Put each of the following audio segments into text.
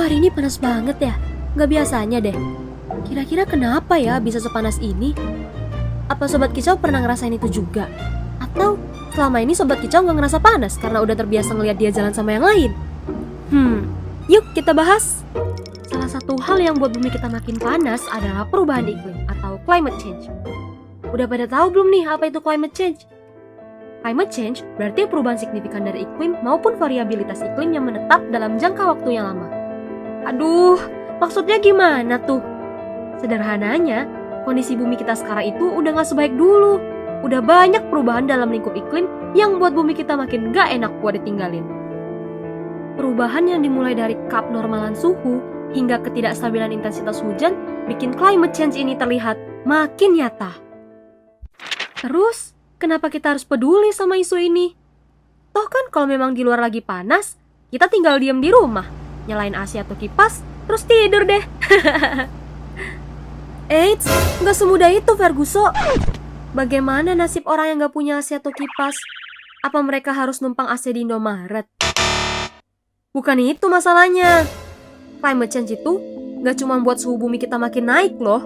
hari ini panas banget ya? Gak biasanya deh. Kira-kira kenapa ya bisa sepanas ini? Apa Sobat Kicau pernah ngerasain itu juga? Atau selama ini Sobat Kicau gak ngerasa panas karena udah terbiasa ngeliat dia jalan sama yang lain? Yuk kita bahas. Salah satu hal yang buat bumi kita makin panas adalah perubahan iklim atau climate change. Udah pada tahu belum nih apa itu climate change? Climate change berarti perubahan signifikan dari iklim maupun variabilitas iklim yang menetap dalam jangka waktu yang lama. Aduh, maksudnya gimana tuh? Sederhananya, kondisi bumi kita sekarang itu udah gak sebaik dulu. Udah banyak perubahan dalam lingkup iklim yang buat bumi kita makin gak enak buat ditinggalin. Perubahan yang dimulai dari keabnormalan suhu hingga ketidakstabilan intensitas hujan bikin climate change ini terlihat makin nyata. Terus, kenapa kita harus peduli sama isu ini? Toh kan kalau memang di luar lagi panas, kita tinggal diem di rumah, nyalain AC atau kipas, terus tidur deh. Eits, gak semudah itu Ferguso. Bagaimana nasib orang yang gak punya AC atau kipas? Apa mereka harus numpang AC di Indomaret? Bukan itu masalahnya. Climate change itu gak cuma buat suhu bumi kita makin naik loh.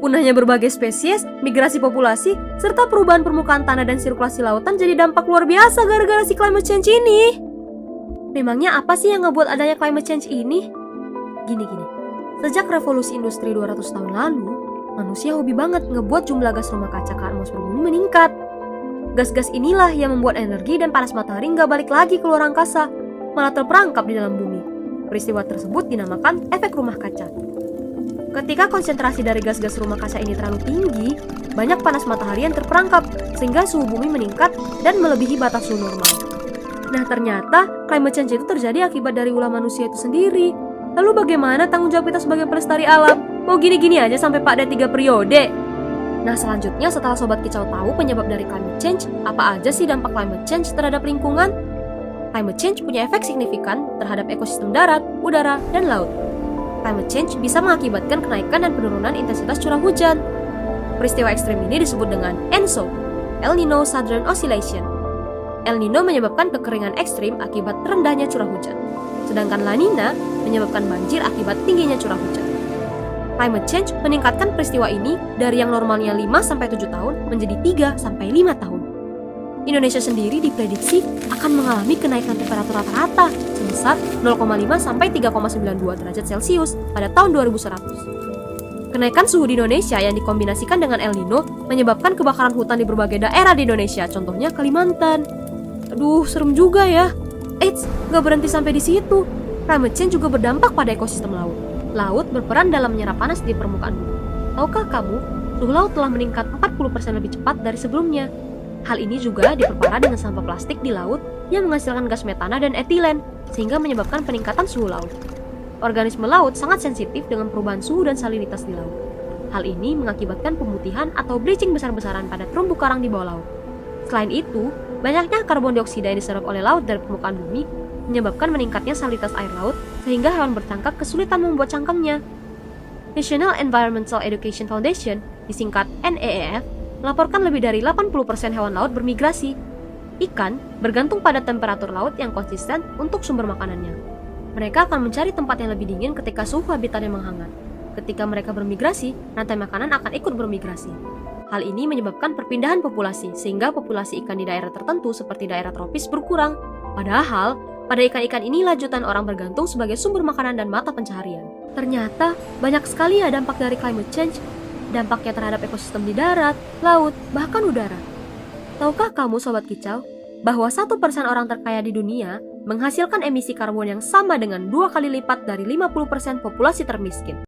Punahnya berbagai spesies, migrasi populasi, serta perubahan permukaan tanah dan sirkulasi lautan jadi dampak luar biasa gara-gara si climate change ini. Memangnya apa sih yang ngebuat adanya climate change ini? Gini. Sejak revolusi industri 200 tahun lalu, manusia hobi banget ngebuat jumlah gas rumah kaca ke atmosfer bumi meningkat. Gas-gas inilah yang membuat energi dan panas matahari nggak balik lagi ke luar angkasa, malah terperangkap di dalam bumi. Peristiwa tersebut dinamakan efek rumah kaca. Ketika konsentrasi dari gas-gas rumah kaca ini terlalu tinggi, banyak panas matahari yang terperangkap, sehingga suhu bumi meningkat dan melebihi batas suhu normal. Nah ternyata, climate change itu terjadi akibat dari ulah manusia itu sendiri. Lalu bagaimana tanggung jawab kita sebagai pelestari alam? Mau gini-gini aja sampai pada 3 periode? Nah selanjutnya setelah Sobat Kicau tahu penyebab dari climate change, apa aja sih dampak climate change terhadap lingkungan? Climate change punya efek signifikan terhadap ekosistem darat, udara, dan laut. Climate change bisa mengakibatkan kenaikan dan penurunan intensitas curah hujan. Peristiwa ekstrem ini disebut dengan ENSO, El Nino Southern Oscillation. El Nino menyebabkan kekeringan ekstrim akibat rendahnya curah hujan, sedangkan La Nina menyebabkan banjir akibat tingginya curah hujan. Climate change meningkatkan peristiwa ini dari yang normalnya 5-7 tahun menjadi 3-5 tahun. Indonesia sendiri diprediksi akan mengalami kenaikan temperatur rata-rata sebesar 0,5-3,92 derajat Celcius pada tahun 2100. Kenaikan suhu di Indonesia yang dikombinasikan dengan El Nino menyebabkan kebakaran hutan di berbagai daerah di Indonesia, contohnya Kalimantan. Aduh, serem juga ya. Eits, gak berhenti sampai di situ. Climate change juga berdampak pada ekosistem laut. Laut berperan dalam menyerap panas di permukaan bumi. Tahukah kamu, suhu laut telah meningkat 40% lebih cepat dari sebelumnya. Hal ini juga diperparah dengan sampah plastik di laut yang menghasilkan gas metana dan etilen, sehingga menyebabkan peningkatan suhu laut. Organisme laut sangat sensitif dengan perubahan suhu dan salinitas di laut. Hal ini mengakibatkan pemutihan atau bleaching besar-besaran pada terumbu karang di bawah laut. Selain itu, banyaknya karbon dioksida yang diserap oleh laut dari permukaan bumi menyebabkan meningkatnya salinitas air laut, sehingga hewan bercangkak kesulitan membuat cangkangnya. National Environmental Education Foundation, disingkat NEEF, melaporkan lebih dari 80% hewan laut bermigrasi. Ikan bergantung pada temperatur laut yang konsisten untuk sumber makanannya. Mereka akan mencari tempat yang lebih dingin ketika suhu habitatnya menghangat. Ketika mereka bermigrasi, rantai makanan akan ikut bermigrasi. Hal ini menyebabkan perpindahan populasi, sehingga populasi ikan di daerah tertentu seperti daerah tropis berkurang. Padahal, pada ikan-ikan inilah jutaan orang bergantung sebagai sumber makanan dan mata pencaharian. Ternyata, banyak sekali ya dampak dari climate change. Dampaknya terhadap ekosistem di darat, laut, bahkan udara. Tahukah kamu Sobat Kicau, bahwa 1% orang terkaya di dunia menghasilkan emisi karbon yang sama dengan 2 kali lipat dari 50% populasi termiskin.